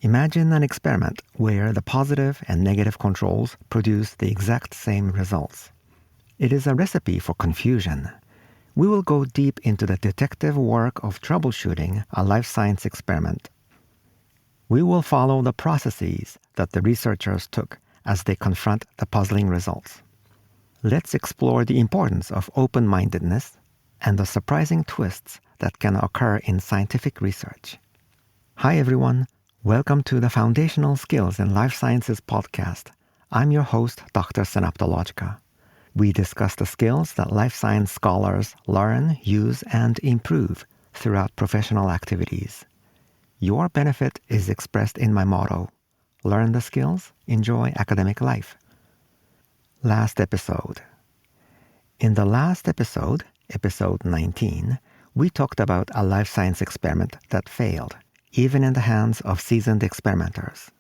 Imagine an experiment where the positive and negative controls produce the exact same results. It is a recipe for confusion. We will go deep into the detective work of troubleshooting a life science experiment. We will follow the processes that the researchers took as they confront the puzzling results. Let's explore the importance of open-mindedness and the surprising twists that can occur in scientific research. Hi everyone, welcome to the Foundational Skills in Life Sciences podcast. I'm your host, Dr. Synaptologica. We discuss the skills that life science scholars learn, use, and improve throughout professional activities. Your benefit is expressed in my motto, learn the skills, enjoy academic life. Last episode. In the last episode, episode 19, we talked about a life science experiment that failed, even in the hands of seasoned experimenters.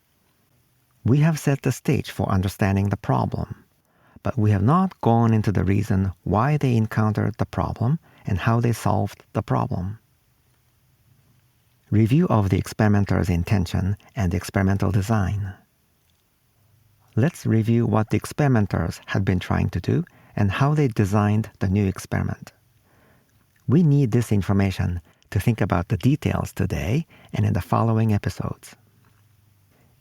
We have set the stage for understanding the problem, but we have not gone into the reason why they encountered the problem and how they solved the problem. Review of the experimenter's intention and experimental design. Let's review what the experimenters had been trying to do and how they designed the new experiment. We need this information to think about the details today and in the following episodes.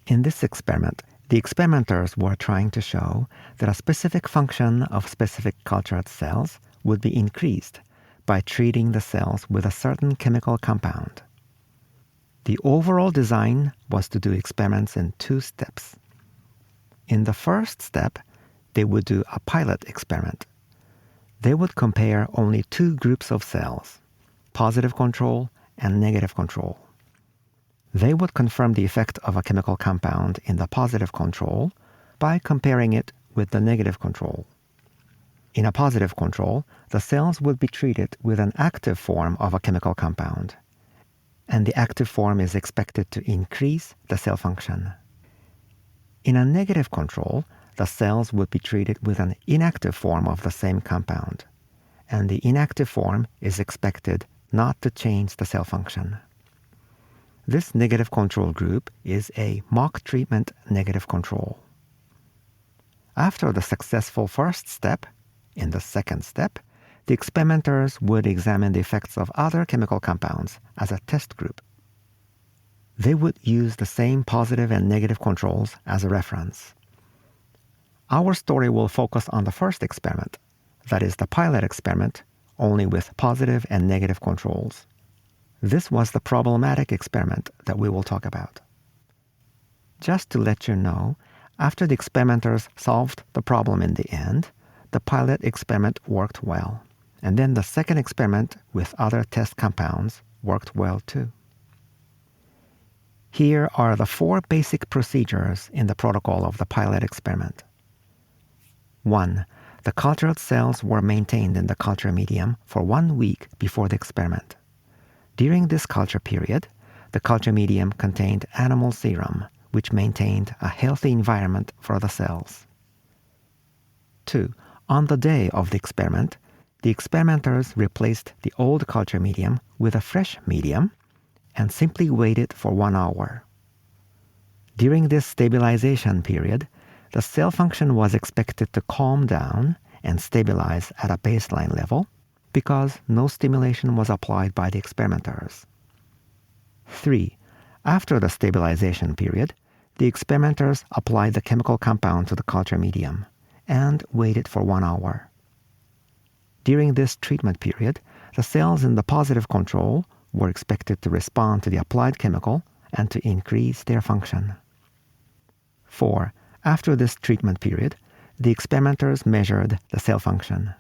In this experiment, the experimenters were trying to show that a specific function of specific cultured cells would be increased by treating the cells with a certain chemical compound. The overall design was to do experiments in 2 steps. In the first step, they would do a pilot experiment. They would compare only 2 groups of cells, positive control and negative control. They would confirm the effect of a chemical compound in the positive control by comparing it with the negative control. In a positive control, the cells would be treated with an active form of a chemical compound, and the active form is expected to increase the cell function. In a negative control, the cells would be treated with an inactive form of the same compound, and the inactive form is expected not to change the cell function. This negative control group is a mock treatment negative control. After the successful first step, in the second step, the experimenters would examine the effects of other chemical compounds as a test group. They would use the same positive and negative controls as a reference. Our story will focus on the first experiment, that is the pilot experiment, only with positive and negative controls. This was the problematic experiment that we will talk about. Just to let you know, after the experimenters solved the problem in the end, the pilot experiment worked well, and then the second experiment with other test compounds worked well too. Here are the 4 basic procedures in the protocol of the pilot experiment. 1. The cultured cells were maintained in the culture medium for 1 week before the experiment. During this culture period, the culture medium contained animal serum, which maintained a healthy environment for the cells. 2. On the day of the experiment, the experimenters replaced the old culture medium with a fresh medium and simply waited for 1 hour. During this stabilization period, the cell function was expected to calm down and stabilize at a baseline level because no stimulation was applied by the experimenters. 3. After the stabilization period, the experimenters applied the chemical compound to the culture medium and waited for 1 hour. During this treatment period, the cells in the positive control were expected to respond to the applied chemical and to increase their function. 4. After this treatment period, the experimenters measured the cell function.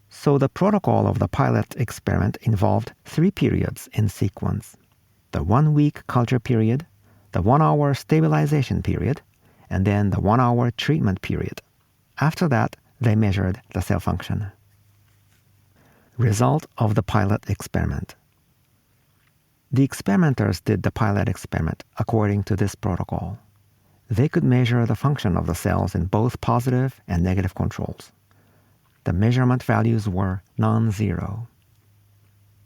So the protocol of the pilot experiment involved 3 periods in sequence: the 1-week culture period, the 1-hour stabilization period, and then the 1-hour treatment period. After that, they measured the cell function. Result of the pilot experiment. The experimenters did the pilot experiment according to this protocol. They could measure the function of the cells in both positive and negative controls. The measurement values were non-zero.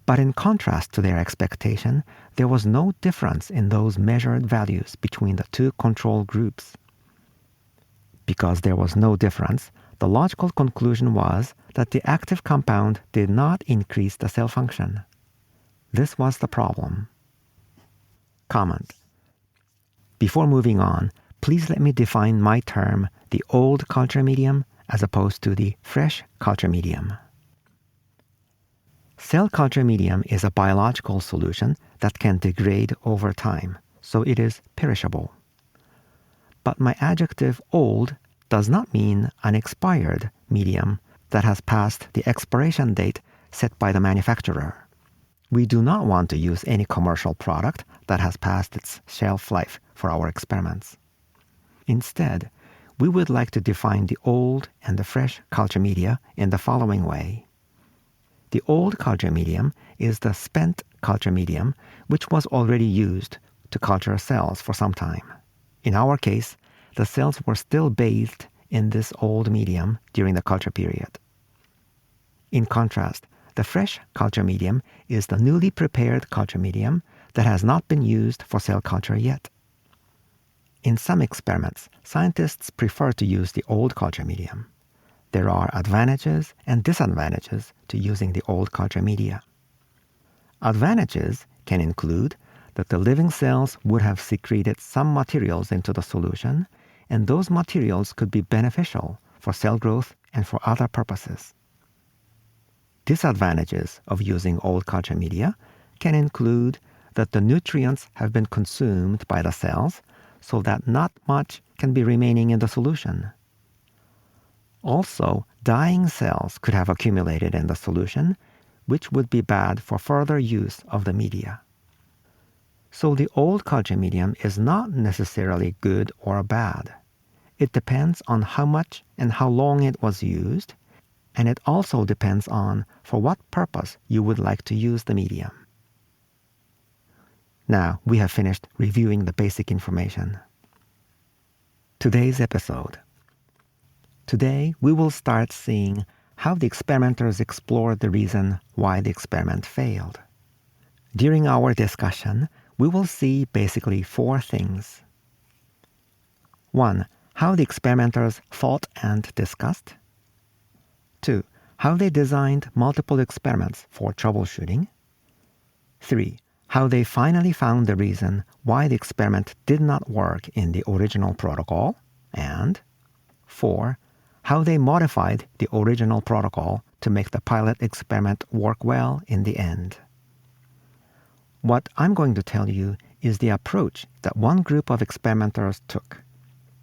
But in contrast to their expectation, there was no difference in those measured values between the two control groups. Because there was no difference, the logical conclusion was that the active compound did not increase the cell function. This was the problem. Comment. Before moving on, please let me define my term, the old culture medium, as opposed to the fresh culture medium. Cell culture medium is a biological solution that can degrade over time, so it is perishable. But my adjective old does not mean an expired medium that has passed the expiration date set by the manufacturer. We do not want to use any commercial product that has passed its shelf life for our experiments. Instead, we would like to define the old and the fresh culture media in the following way. The old culture medium is the spent culture medium, which was already used to culture cells for some time. In our case, the cells were still bathed in this old medium during the culture period. In contrast, the fresh culture medium is the newly prepared culture medium that has not been used for cell culture yet. In some experiments, scientists prefer to use the old culture medium. There are advantages and disadvantages to using the old culture media. Advantages can include that the living cells would have secreted some materials into the solution, and those materials could be beneficial for cell growth and for other purposes. Disadvantages of using old culture media can include that the nutrients have been consumed by the cells so that not much can be remaining in the solution. Also, dying cells could have accumulated in the solution, which would be bad for further use of the media. So the old culture medium is not necessarily good or bad. It depends on how much and how long it was used, and it also depends on for what purpose you would like to use the medium. Now we have finished reviewing the basic information. Today's episode. Today, we will start seeing how the experimenters explored the reason why the experiment failed. During our discussion, we will see basically 4 things. 1. How the experimenters thought and discussed. 2. How they designed multiple experiments for troubleshooting. 3. How they finally found the reason why the experiment did not work in the original protocol. And 4. How they modified the original protocol to make the pilot experiment work well in the end. What I'm going to tell you is the approach that one group of experimenters took,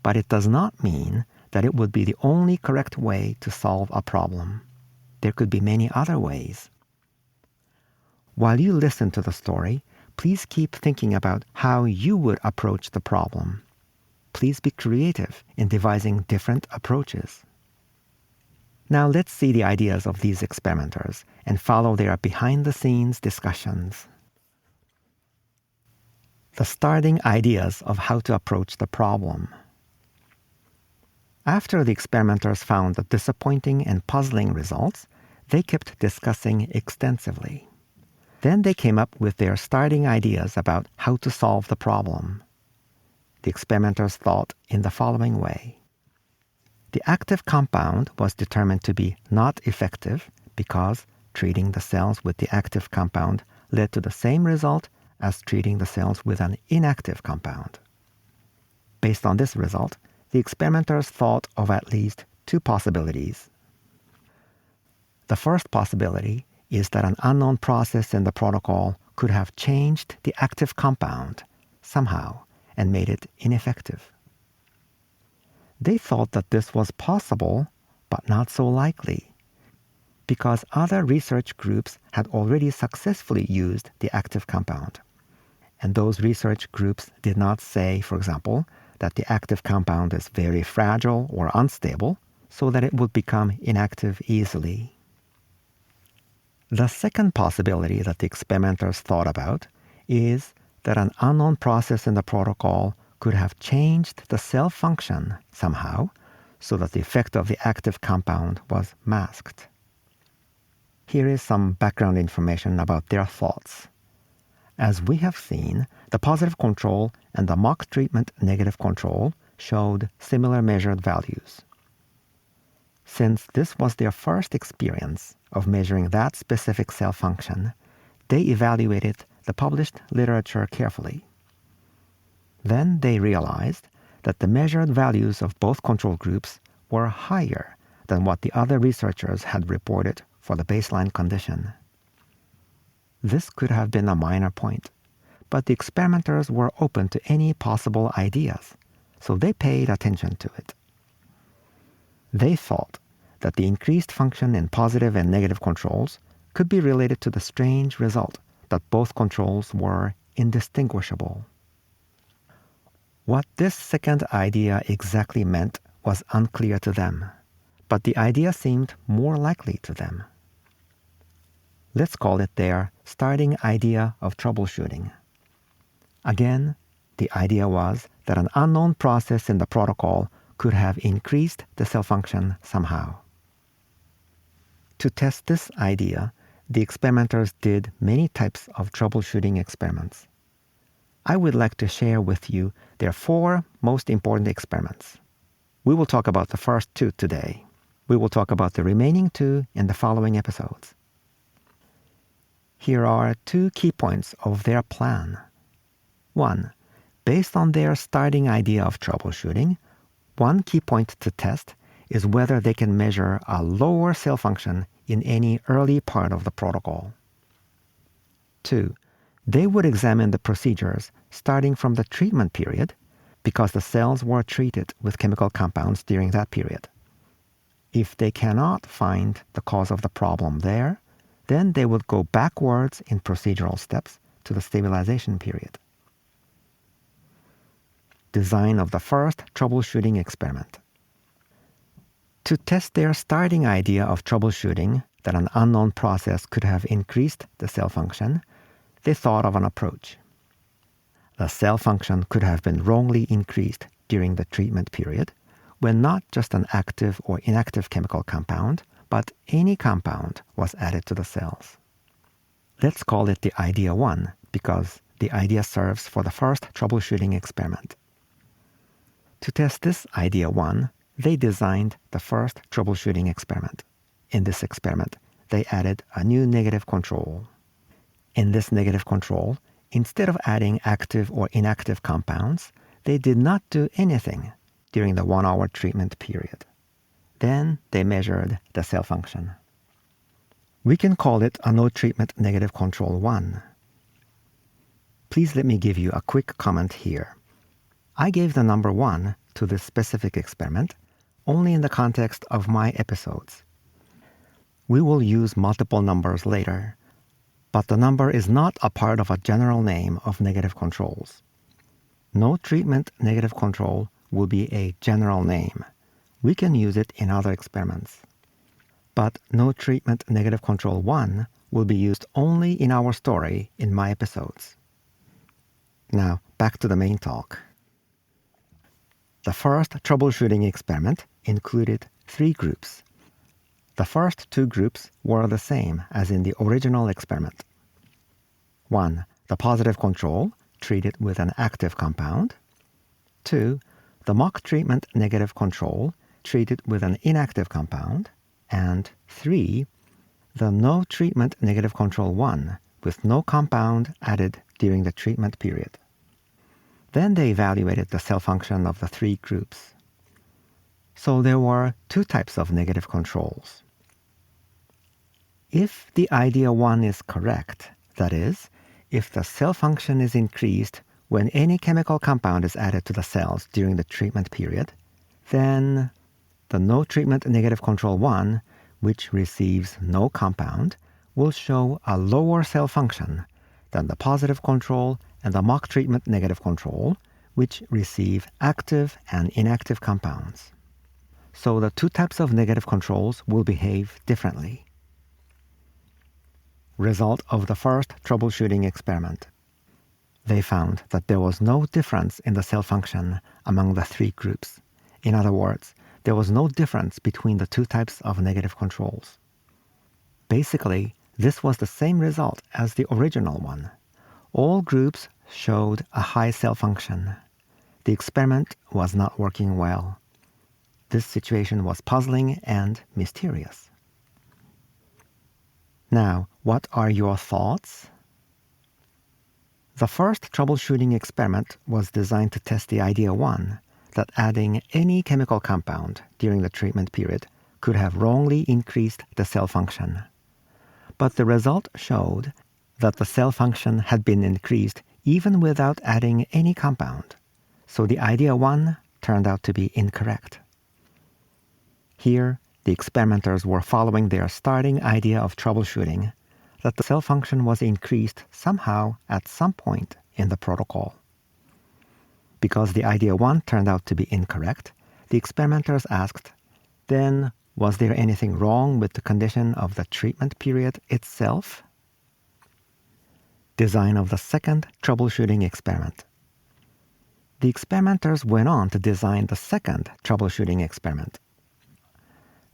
but it does not mean that it would be the only correct way to solve a problem. There could be many other ways. While you listen to the story, please keep thinking about how you would approach the problem. Please be creative in devising different approaches. Now let's see the ideas of these experimenters and follow their behind-the-scenes discussions. The starting ideas of how to approach the problem. After the experimenters found the disappointing and puzzling results, they kept discussing extensively. Then they came up with their starting ideas about how to solve the problem. The experimenters thought in the following way. The active compound was determined to be not effective because treating the cells with the active compound led to the same result as treating the cells with an inactive compound. Based on this result, the experimenters thought of at least 2 possibilities. The first possibility is that an unknown process in the protocol could have changed the active compound somehow and made it ineffective. They thought that this was possible, but not so likely, because other research groups had already successfully used the active compound. And those research groups did not say, for example, that the active compound is very fragile or unstable, so that it would become inactive easily. The second possibility that the experimenters thought about is that an unknown process in the protocol could have changed the cell function somehow so that the effect of the active compound was masked. Here is some background information about their thoughts. As we have seen, the positive control and the mock treatment negative control showed similar measured values. Since this was their first experience of measuring that specific cell function, they evaluated the published literature carefully. Then they realized that the measured values of both control groups were higher than what the other researchers had reported for the baseline condition. This could have been a minor point, but the experimenters were open to any possible ideas, so they paid attention to it. They thought that the increased function in positive and negative controls could be related to the strange result that both controls were indistinguishable. What this second idea exactly meant was unclear to them, but the idea seemed more likely to them. Let's call it their starting idea of troubleshooting. Again, the idea was that an unknown process in the protocol could have increased the cell function somehow. To test this idea, the experimenters did many types of troubleshooting experiments. I would like to share with you their 4 most important experiments. We will talk about the first 2 today. We will talk about the remaining 2 in the following episodes. Here are 2 key points of their plan. 1. Based on their starting idea of troubleshooting, one key point to test is whether they can measure a lower cell function in any early part of the protocol. 2. They would examine the procedures starting from the treatment period because the cells were treated with chemical compounds during that period. If they cannot find the cause of the problem there, then they would go backwards in procedural steps to the stabilization period. Design of the first troubleshooting experiment. To test their starting idea of troubleshooting that an unknown process could have increased the cell function, they thought of an approach. The cell function could have been wrongly increased during the treatment period when not just an active or inactive chemical compound, but any compound was added to the cells. Let's call it the idea 1 because the idea serves for the first troubleshooting experiment. To test this idea 1, they designed the first troubleshooting experiment. In this experiment, they added a new negative control. In this negative control, instead of adding active or inactive compounds, they did not do anything during the 1-hour treatment period. Then they measured the cell function. We can call it a no-treatment negative control 1. Please let me give you a quick comment here. I gave the number 1 to this specific experiment only in the context of my episodes. We will use multiple numbers later, but the number is not a part of a general name of negative controls. No treatment negative control will be a general name. We can use it in other experiments. But no treatment negative control 1 will be used only in our story in my episodes. Now, back to the main talk. The first troubleshooting experiment included 3 groups. The first 2 groups were the same as in the original experiment. 1. The positive control, treated with an active compound. 2. The mock treatment negative control, treated with an inactive compound. And 3. The no treatment negative control 1, with no compound added during the treatment period. Then they evaluated the cell function of the 3 groups. So there were 2 types of negative controls. If the idea 1 is correct, that is, if the cell function is increased when any chemical compound is added to the cells during the treatment period, then the no treatment negative control 1, which receives no compound, will show a lower cell function than the positive control and the mock treatment negative control, which receive active and inactive compounds. So the 2 types of negative controls will behave differently. Result of the first troubleshooting experiment. They found that there was no difference in the cell function among the 3 groups. In other words, there was no difference between the 2 types of negative controls. Basically, this was the same result as the original one. All groups showed a high cell function. The experiment was not working well. This situation was puzzling and mysterious. Now, what are your thoughts? The first troubleshooting experiment was designed to test the idea 1, that adding any chemical compound during the treatment period could have wrongly increased the cell function. But the result showed that the cell function had been increased even without adding any compound. So the idea 1 turned out to be incorrect. Here, the experimenters were following their starting idea of troubleshooting, that the cell function was increased somehow at some point in the protocol. Because the idea 1 turned out to be incorrect, the experimenters asked, then was there anything wrong with the condition of the treatment period itself? Design of the second troubleshooting experiment. The experimenters went on to design the second troubleshooting experiment.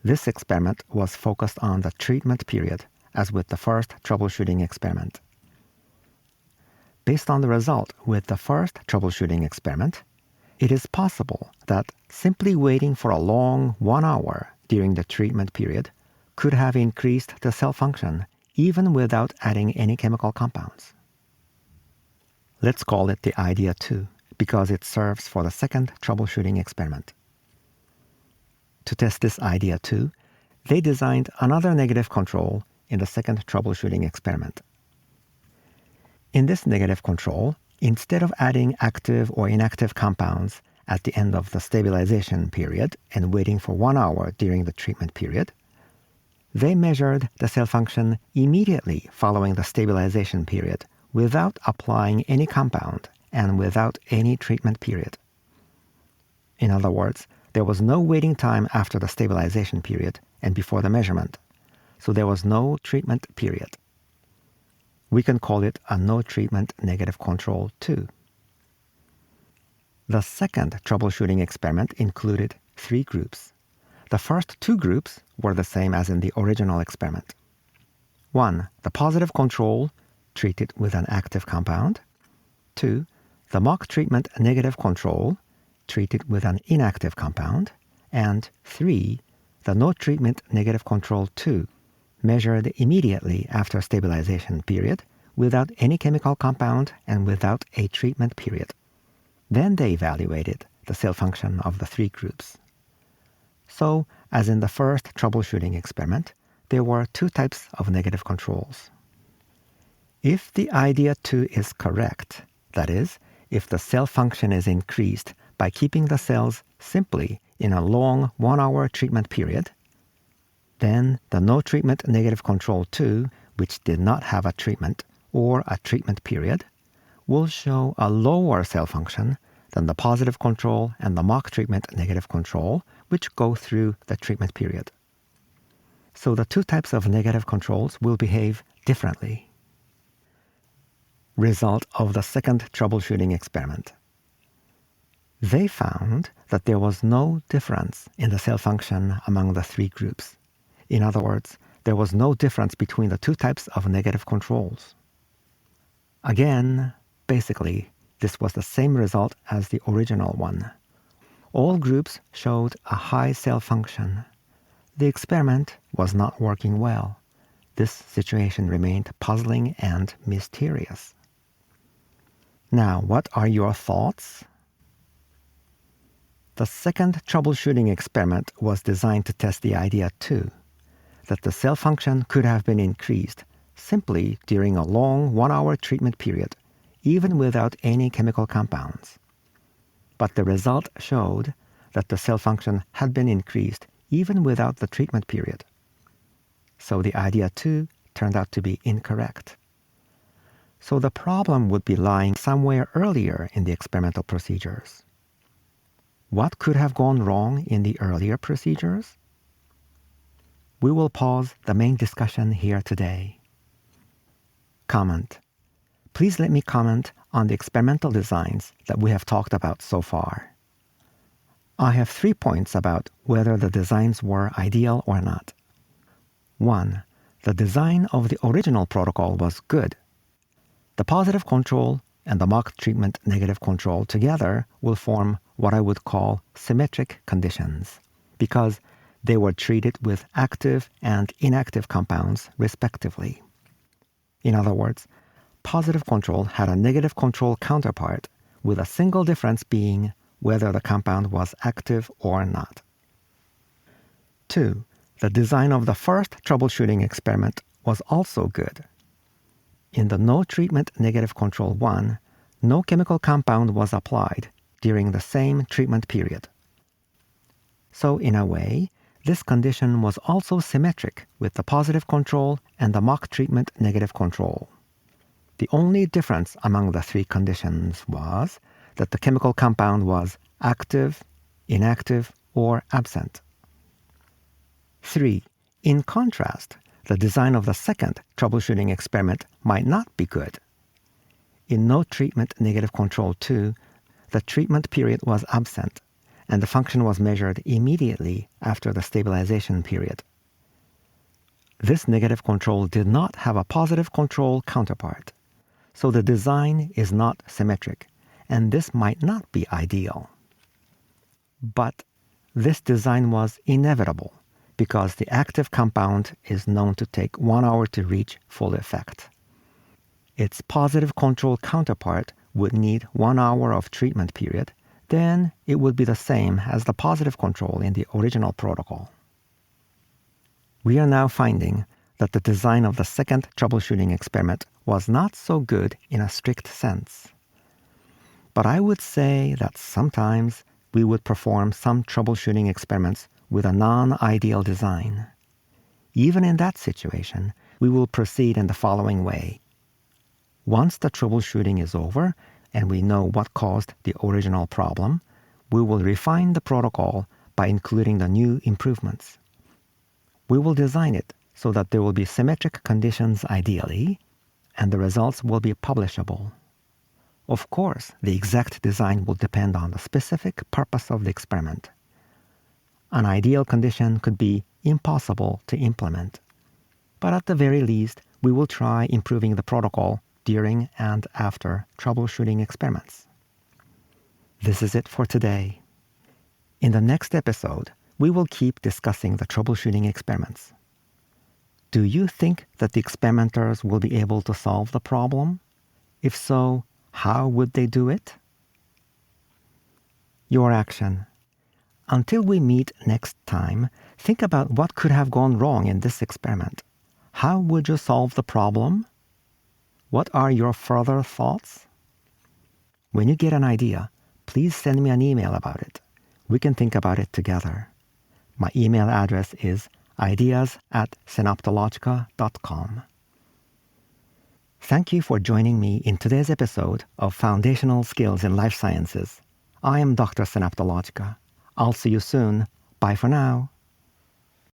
This experiment was focused on the treatment period, as with the first troubleshooting experiment. Based on the result with the first troubleshooting experiment, it is possible that simply waiting for a long 1 hour during the treatment period could have increased the cell function even without adding any chemical compounds. Let's call it the idea 2 because it serves for the second troubleshooting experiment. To test this idea 2, they designed another negative control in the second troubleshooting experiment. In this negative control, instead of adding active or inactive compounds at the end of the stabilization period and waiting for 1 hour during the treatment period, they measured the cell function immediately following the stabilization period without applying any compound and without any treatment period. In other words, there was no waiting time after the stabilization period and before the measurement, so there was no treatment period. We can call it a no-treatment negative control too. The second troubleshooting experiment included 3 groups. The first 2 groups were the same as in the original experiment. 1, the positive control treated with an active compound. 2, the mock treatment negative control treated with an inactive compound. And 3, the no treatment negative control 2, measured immediately after stabilization period without any chemical compound and without a treatment period. Then they evaluated the cell function of the 3 groups. So, as in the first troubleshooting experiment, there were 2 types of negative controls. If the idea 2 is correct, that is, if the cell function is increased by keeping the cells simply in a long 1 hour treatment period, then the no treatment negative control 2, which did not have a treatment or a treatment period, will show a lower cell function than the positive control and the mock treatment negative control, which go through the treatment period. So the 2 types of negative controls will behave differently. Result of the second troubleshooting experiment. They found that there was no difference in the cell function among the 3 groups. In other words, there was no difference between the 2 types of negative controls. Again, basically, this was the same result as the original one. All groups showed a high cell function. The experiment was not working well. This situation remained puzzling and mysterious. Now, what are your thoughts? The second troubleshooting experiment was designed to test the idea 2, that the cell function could have been increased simply during a long 1 hour treatment period, even without any chemical compounds. But the result showed that the cell function had been increased even without the treatment period. So the idea 2 turned out to be incorrect. So the problem would be lying somewhere earlier in the experimental procedures. What could have gone wrong in the earlier procedures? We will pause the main discussion here today. Comment. Please let me comment on the experimental designs that we have talked about so far. I have 3 points about whether the designs were ideal or not. 1. the design of the original protocol was good. The positive control and the mock treatment negative control together will form what I would call symmetric conditions, because they were treated with active and inactive compounds respectively. In other words, positive control had a negative control counterpart, with a single difference being whether the compound was active or not. 2. The design of the first troubleshooting experiment was also good. In the no treatment negative control 1, no chemical compound was applied during the same treatment period. So in a way, this condition was also symmetric with the positive control and the mock treatment negative control. The only difference among the three conditions was that the chemical compound was active, inactive, or absent. 3. In contrast, the design of the second troubleshooting experiment might not be good. In no treatment negative control 2, the treatment period was absent, and the function was measured immediately after the stabilization period. This negative control did not have a positive control counterpart, so the design is not symmetric, and this might not be ideal. But this design was inevitable, because the active compound is known to take 1 hour to reach full effect. Its positive control counterpart would need 1 hour of treatment period, then it would be the same as the positive control in the original protocol. We are now finding that the design of the second troubleshooting experiment was not so good in a strict sense. But I would say that sometimes we would perform some troubleshooting experiments with a non-ideal design. Even in that situation, we will proceed in the following way. Once the troubleshooting is over and we know what caused the original problem, we will refine the protocol by including the new improvements. We will design it so that there will be symmetric conditions ideally, and the results will be publishable. Of course, the exact design will depend on the specific purpose of the experiment. An ideal condition could be impossible to implement, but at the very least, we will try improving the protocol during and after troubleshooting experiments. This is it for today. In the next episode, we will keep discussing the troubleshooting experiments. Do you think that the experimenters will be able to solve the problem? If so, how would they do it? Your action. Until we meet next time, think about what could have gone wrong in this experiment. How would you solve the problem? What are your further thoughts? When you get an idea, please send me an email about it. We can think about it together. My email address is ideas@synaptologica.com. Thank you for joining me in today's episode of Foundational Skills in Life Sciences. I am Dr. Synaptologica. I'll see you soon. Bye for now.